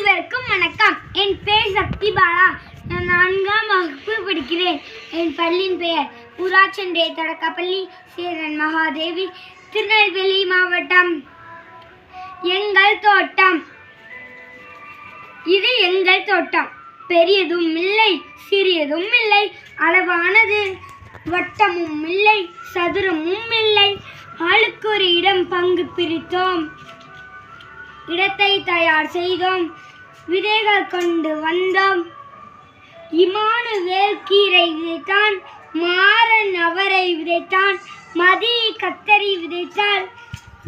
அனைவருக்கும் வணக்கம். என் பெயர் சக்தி பாலா. நான் 4ஆம் வகுப்பு படிக்கிறேன். என் பள்ளியின் பெயர் ஊராட்சி ஒன்றிய தொடக்கப்பள்ளி சேரன் மகாதேவி, திருநெல்வேலி மாவட்டம். எங்கள் தோட்டம். இது எங்கள் தோட்டம். பெரியதும் இல்லை, சிறியதும் இல்லை, அளவானது. வட்டமும் இல்லை, சதுரமும் இல்லை. ஆளுக்கு ஒரு இடம் பங்கு பிரித்தோம். இடத்தை தயார் செய்தோம். விதைகள் கொண்டு வந்தோம். இமானுவேல் கீரை விதைத்தான். மாறன் அவரை விதைத்தான். மதி கத்தரி விதைத்தாள்.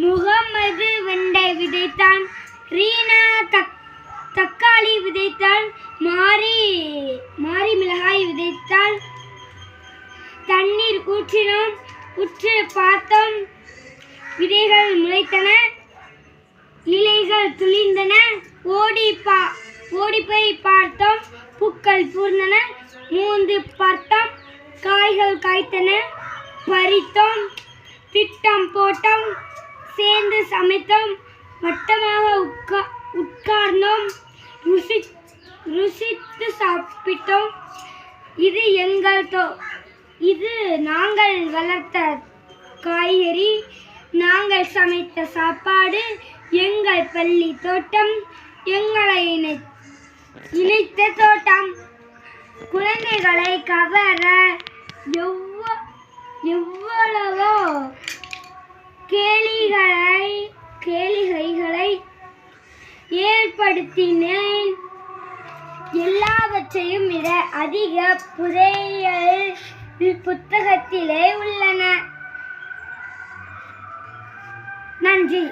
முகமது வெண்டை விதைத்தான். ரீனா தக்காளி விதைத்தாள். மாரி மிளகாய் விதைத்தாள். தண்ணீர் ஊற்றினோம். உற்று பார்த்தோம். விதைகள் முளைத்தன. இலைகள் துளிர்ந்தன. ஓடி போய் பார்த்தோம். பூக்கள் பூர்ந்தன. மூந்து பார்த்தோம். காய்கள் காய்த்தன. பறித்தோம். திட்டம் போட்டோம். சேர்ந்து சமைத்தோம். வட்டமாக உட்கார்ந்தோம். ருசித்து சாப்பிட்டோம். இது நாங்கள் வளர்த்த காய்கறி, நாங்கள் சமைத்த சாப்பாடு, எங்கள் பள்ளி தோட்டம், எங்களை இணைத்த தோட்டம். குழந்தைகளை கவர எவ்வளவோ கேளிகைகளை ஏற்படுத்தினேன். எல்லாவற்றையும் விட அதிக புதையல் புத்தகத்திலே உள்ளன. நன்றி.